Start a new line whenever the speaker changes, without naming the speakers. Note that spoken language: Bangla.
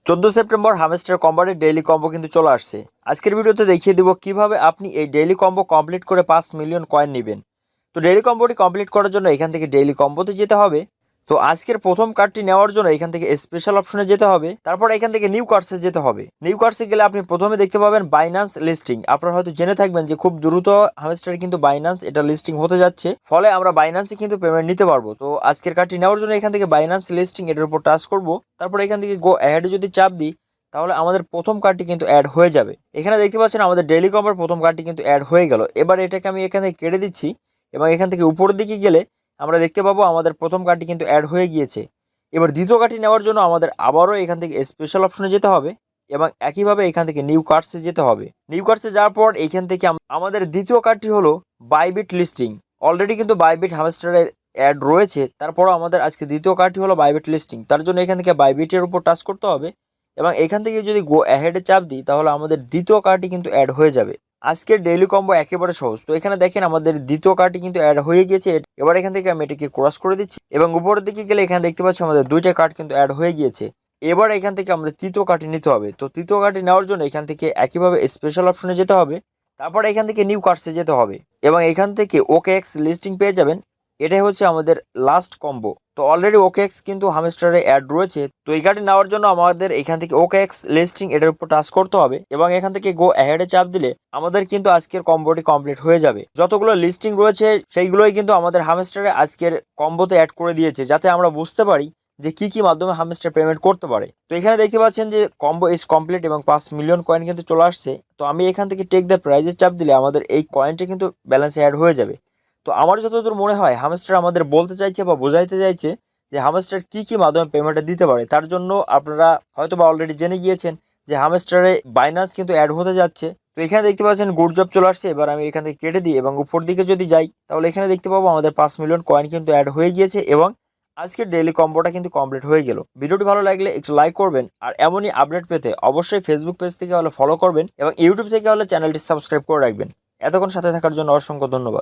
14 সেপ্টেম্বর হামস্টার কম্বোর ডেইলি কম্বো কিন্তু চলে আসছে। আজকের ভিডিওতে দেখিয়ে দিব কিভাবে আপনি এই ডেইলি কম্বো কমপ্লিট করে 5 মিলিয়ন কয়েন নেবেন। তো ডেইলি কম্বোটি কমপ্লিট করার জন্য এখান থেকে ডেইলি কম্বোতে যেতে হবে। তো আজকের প্রথম কার্ডটি নেওয়ার জন্য এখান থেকে স্পেশাল অপশনে যেতে হবে। তারপর এখান থেকে নিউ কার্ডসে যেতে হবে। নিউ কার্ডসে গেলে আপনি প্রথমে দেখতে পাবেন বাইন্যান্স লিস্টিং। আপনারা হয়তো জেনে থাকবেন যে খুব দ্রুত হামস্টার কিন্তু বাইন্যান্স এটা লিস্টিং হতে যাচ্ছে, ফলে আমরা বাইন্যান্সে কিন্তু পেমেন্ট নিতে পারবো। তো আজকের কার্ডটি নেওয়ার জন্য এখান থেকে বাইন্যান্স লিস্টিং এটার উপর টাচ করব। তারপর এখান থেকে গো অ্যাহেডে যদি চাপ দিই তাহলে আমাদের প্রথম কার্ডটি কিন্তু অ্যাড হয়ে যাবে। এখানে দেখতে পাচ্ছেন আমাদের ডেইলি কম্বোর প্রথম কার্ডটি কিন্তু অ্যাড হয়ে গেল। এবার এটাকে আমি এখানে কেটে দিচ্ছি এবং এখান থেকে উপরের দিকে গেলে আমরা দেখতে পাবো আমাদের প্রথম কার্ডটি কিন্তু অ্যাড হয়ে গিয়েছে। এবার দ্বিতীয় কার্ডটি নেওয়ার জন্য আমাদের আবারও এখান থেকে স্পেশাল অপশনে যেতে হবে এবং একইভাবে এখান থেকে নিউ কার্ডসে যেতে হবে। নিউ কার্ডসে যাওয়ার পর এখান থেকে আমাদের দ্বিতীয় কার্ডটি হলো বাইবিট লিস্টিং। অলরেডি কিন্তু বাইবিট হামস্টারের অ্যাড রয়েছে, তারপরও আমাদের আজকে দ্বিতীয় কার্ডটি হলো বাইবিট লিস্টিং। তার জন্য এখান থেকে বাইবিটের উপর টাচ করতে হবে এবং এখান থেকে যদি গো অ্যাহেডে চাপ দিই তাহলে আমাদের দ্বিতীয় কার্ডটি কিন্তু অ্যাড হয়ে যাবে। আজকের ডেইলি কম্বো একেবারে সহজ। তো এখানে দেখেন আমাদের দ্বিতীয় কার্ডটি কিন্তু অ্যাড হয়ে গিয়েছে। এবার এখান থেকে আমি এটাকে ক্রস করে দিচ্ছি এবং উপরের দিকে গেলে এখানে দেখতে পাচ্ছি আমাদের দুইটা কার্ড কিন্তু অ্যাড হয়ে গিয়েছে। এবার এখান থেকে আমাদের তৃতীয় কার্ডটি নিতে হবে। তো তৃতীয় কার্ডটি নেওয়ার জন্য এখান থেকে একইভাবে স্পেশাল অপশনে যেতে হবে। তারপর এখান থেকে নিউ কার্ডসে যেতে হবে এবং এখান থেকে ওকে এক্স লিস্টিং পেয়ে যাবেন। এটাই হচ্ছে আমাদের লাস্ট কম্বো। তো অলরেডি ওকে এক্স কিন্তু হামস্টারে অ্যাড রয়েছে। তো এই কার্ডটি নেওয়ার জন্য আমাদের এখান থেকে ওকে এক্স লিস্টিং এটার উপর টাচ করতে হবে এবং এখান থেকে গো অ্যাহেডে চাপ দিলে আমাদের কিন্তু আজকের কম্বোটি কমপ্লিট হয়ে যাবে। যতগুলো লিস্টিং রয়েছে সেইগুলোই কিন্তু আমাদের হামস্টারে আজকের কম্বোতে অ্যাড করে দিয়েছে, যাতে আমরা বুঝতে পারি যে কি কি মাধ্যমে হামস্টার পেমেন্ট করতে পারে। তো এখানে দেখতে পাচ্ছেন যে কম্বো ইজ কমপ্লিট এবং 5 মিলিয়ন কয়েন কিন্তু চলে আসছে। তো আমি এখান থেকে টেক দ্য প্রাইজের চাপ দিলে আমাদের এই কয়েনটা কিন্তু ব্যালেন্সে অ্যাড হয়ে যাবে। তো আমার যতদূর মনে হয় হামস্টার আমাদের বলতে চাইছে বা বোঝাইতে চাইছে যে হামস্টার কি কি মাধ্যমে পেমেন্টটা দিতে পারে। তার জন্য আপনারা হয়তো বা অলরেডি জেনে গিয়েছেন যে হামস্টারে বাইনান্স কিন্তু অ্যাড হতে যাচ্ছে। তো এখানে দেখতে পাচ্ছেন গুড জব চলে আসছে। এবার আমি এখান থেকে কেটে দিই এবং উপর দিকে যদি যাই তাহলে এখানে দেখতে পাবো আমাদের 5 মিলিয়ন কয়েন কিন্তু অ্যাড হয়ে গিয়েছে এবং আজকের ডেইলি কম্বোটা কিন্তু কমপ্লিট হয়ে গেল। ভিডিওটি ভালো লাগলে একটু লাইক করবেন আর এমনই আপডেট পেতে অবশ্যই ফেসবুক পেজ থেকে হলে ফলো করবেন এবং ইউটিউব থেকে হলে চ্যানেলটি সাবস্ক্রাইব করে রাখবেন। এতক্ষণ সাথে থাকার জন্য অসংখ্য ধন্যবাদ।